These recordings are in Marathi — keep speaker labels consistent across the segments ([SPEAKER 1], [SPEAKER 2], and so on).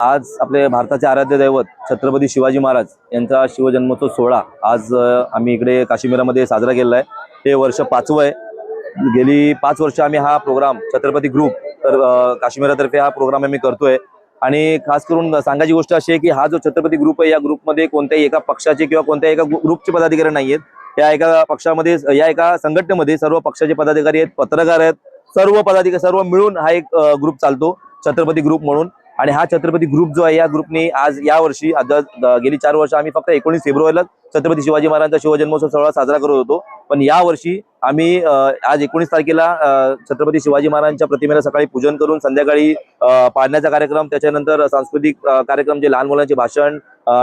[SPEAKER 1] आज आपले भारताचे आराध्य दैवत छत्रपती शिवाजी महाराज यांचा शिवजन्मोत्सव सोहळा आज आम्ही इकडे काश्मीरामध्ये साजरा केलेला आहे। हे वर्ष 5वं आहे। गेली 5 वर्ष आम्ही हा प्रोग्राम छत्रपती ग्रुप तर काश्मीरातर्फे हा प्रोग्राम आम्ही करतोय। आणि खास करून सांगायची गोष्ट अशी आहे की हा जो छत्रपती ग्रुप आहे या ग्रुपमध्ये कोणत्याही एका पक्षाचे किंवा कोणत्याही एका ग्रुपचे पदाधिकारी नाही आहेत। या एका पक्षामध्ये या एका संघटनेमध्ये सर्व पक्षाचे पदाधिकारी आहेत, पत्रकार आहेत, सर्व पदाधिकारी सर्व मिळून हा एक ग्रुप चालतो छत्रपती ग्रुप म्हणून। आणि हा छत्रपती ग्रुप जो आहे या ग्रुपने आज या वर्षी गेली 4 वर्ष आम्ही फक्त 19 फेब्रुवारीला छत्रपती शिवाजी महाराजांचा शिवजन्मोत्सव सोहळा साजरा करत होतो। पण या वर्षी आम्ही आज 19 तारखेला छत्रपती शिवाजी महाराजांच्या प्रतिमेला सकाळी पूजन करून संध्याकाळी पाडण्याचा कार्यक्रम, त्याच्यानंतर सांस्कृतिक कार्यक्रम जे लहान मुलांचे भाषण,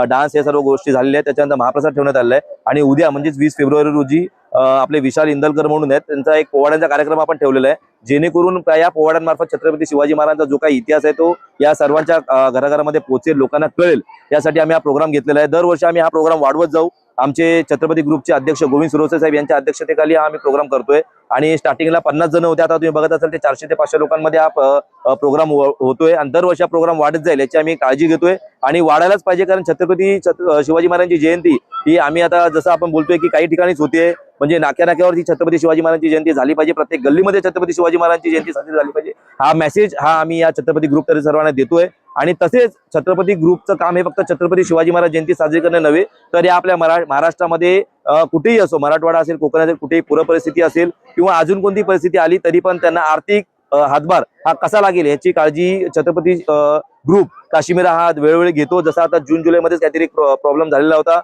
[SPEAKER 1] डान्स या सर्व गोष्टी झालेल्या आहेत। त्याच्यानंतर महाप्रसाद ठेवण्यात आलेला आहे। आणि उद्या म्हणजेच 20 फेब्रुवारी रोजी आपले विशाल इंदलकर म्हणून आहेत, त्यांचा एक पोवाड्यांचा कार्यक्रम आपण ठेवलेला आहे, जेणेकरून या पोवाड्यांमार्फत छत्रपती शिवाजी महाराजांचा जो काही इतिहास आहे तो या सर्वांच्या घराघरामध्ये पोहोचेल, लोकांना कळेल, यासाठी आम्ही हा प्रोग्राम घेतलेला आहे। दरवर्षी आम्ही हा प्रोग्राम वाढवत जाऊ। आमचे छत्रपती ग्रुपचे अध्यक्ष गोविंद सुरवसे साहेब यांच्या अध्यक्षतेखाली हा आम्ही प्रोग्राम करतोय। आणि स्टार्टिंगला 50 जण होते, आता तुम्ही बघत असाल ते 400 ते 500 लोकांमध्ये हा प्रोग्राम होतोय। आणि दरवर्षी हा प्रोग्राम वाढत जाईल याची आम्ही काळजी घेतोय आणि वाढायलाच पाहिजे, कारण छत्रपती शिवाजी महाराजांची जयंती ही आम्ही आता जसं आपण बोलतोय की काही ठिकाणीच होते, म्हणजे नाक्यावरती छत्रपती शिवाजी महाराजांची जयंती झाली पाहिजे, प्रत्येक गल्लीमध्ये छत्रपती शिवाजी महाराजांची जयंती साजरी झाली पाहिजे, हा मेसेज आम्ही या छत्रपती ग्रुप तरी सर्वांना देतोय। आणि तसेच छत्रपती ग्रुपचं काम हे फक्त छत्रपती शिवाजी महाराज जयंती साजरी करणे नव्हे, तर या आपल्या महाराष्ट्रामध्ये कुठेही असो, मराठवाडा असेल, कोकण असेल, कुठेही पूर परिस्थिती असेल किंवा अजून कोणती परिस्थिती आली तरी पण त्यांना आर्थिक हातभार हा कसा लागेल याची काळजी छत्रपती ग्रुप काश्मीरा हा वेळोवेळी घेतो। जसा आता जून जुलैमध्येच काहीतरी प्रॉब्लेम झालेला होता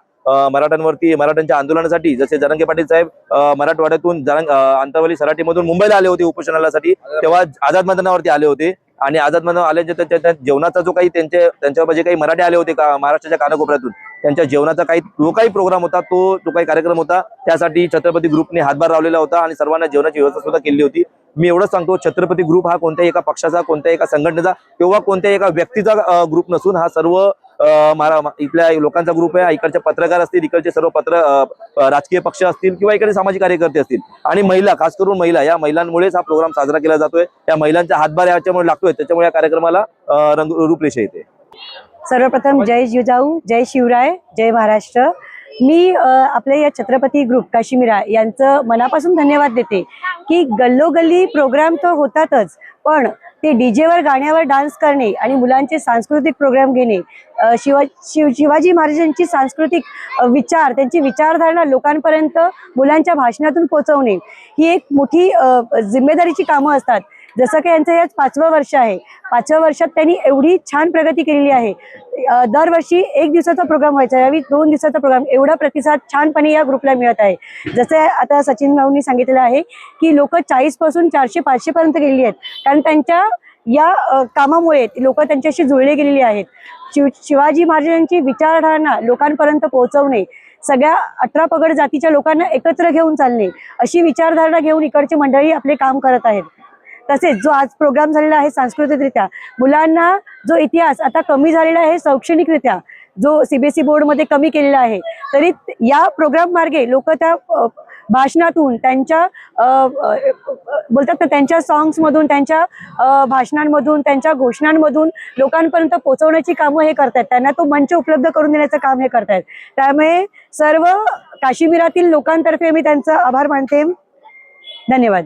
[SPEAKER 1] मराठ्यांच्या आंदोलनासाठी, जसे जरांगे पाटील साहेब मराठवाड्यातून अंतरवली सराटीमधून मुंबईला आले होते उपोषणासाठी, तेव्हा आझाद मैदानावरती आले होते। आणि आझाद मैदानावर आल्याच्या जेवणाचा जो काही त्यांच्यावर जे काही मराठी आले होते महाराष्ट्राच्या कानाकोपऱ्यातून, त्यांच्या जेवणाचा जो काही प्रोग्राम होता, जो काही कार्यक्रम होता, त्यासाठी छत्रपती ग्रुपने हातभार लावलेला होता आणि सर्वांना जेवणाची व्यवस्था सुद्धा केली होती। मी एवढंच सांगतो, छत्रपती ग्रुप हा कोणत्याही एका पक्षाचा, कोणत्याही एका संघटनेचा किंवा कोणत्याही एका व्यक्तीचा ग्रुप नसून हा सर्व इथल्या लोकांचा ग्रुप आहे। इकडचे पत्रकार असतील, इकडचे सर्व राजकीय पक्ष असतील किंवा इकडे सामाजिक कार्यकर्ते असतील आणि महिला, खास करून महिला, या महिलांमुळेच हा प्रोग्राम साजरा केला जातोय। या महिलांचा हातभार याच्यामुळे लागतोय, त्याच्यामुळे या कार्यक्रमाला रूपरेषा येते।
[SPEAKER 2] सर्वप्रथम जय जिजाऊ, जय शिवराय, जय महाराष्ट्र। मी आपल्या या छत्रपती ग्रुप काश्मीरा यांचं मनापासून धन्यवाद देते की गल्लोगल्ली प्रोग्राम तर होतातच, पण ते डीजेवर गाण्यावर डान्स करणे आणि मुलांचे सांस्कृतिक प्रोग्राम घेणे, शिवाजी महाराजांची सांस्कृतिक विचार, त्यांची विचारधारणा लोकांपर्यंत मुलांच्या भाषणातून पोहोचवणे ही एक मोठी जिम्मेदारीची कामं असतात। जसं की यांचं याच 5वं वर्ष आहे। 5व्या वर्षात त्यांनी एवढी छान प्रगती केलेली आहे। दरवर्षी 1 दिवसाचा प्रोग्राम व्हायचा, यावेळी 2 दिवसाचा प्रोग्राम, एवढा प्रतिसाद छानपणे या ग्रुपला मिळत आहे। जसं आता सचिन भाऊंनी सांगितलेलं आहे की लोक 40 पासून 400-500 पर्यंत गेलेली आहेत, कारण त्यांच्या या कामामुळे लोक त्यांच्याशी जुळले गेलेली आहेत। शिवाजी महाराजांची विचारधारणा लोकांपर्यंत पोहोचवणे, सगळ्या 18 पगड जातीच्या लोकांना एकत्र घेऊन चालणे, अशी विचारधारणा घेऊन इकडची मंडळी आपले काम करत आहेत। तसेच जो आज प्रोग्राम झालेला आहे सांस्कृतिकरित्या, मुलांना जो इतिहास आता कमी झालेला आहे शैक्षणिकरित्या, जो सीबीएसई बोर्डमध्ये कमी केलेला आहे, तरी या प्रोग्राम मार्गे लोक त्या भाषणातून, त्यांच्या बोलतात ना, त्यांच्या सॉंग्समधून, त्यांच्या भाषणांमधून, त्यांच्या घोषणांमधून लोकांपर्यंत पोहोचवण्याची कामं हे करतायत। त्यांना तो मंच उपलब्ध करून देण्याचं काम हे करतायत। त्यामुळे सर्व काश्मीरातील लोकांतर्फे मी त्यांचा आभार मानते। धन्यवाद।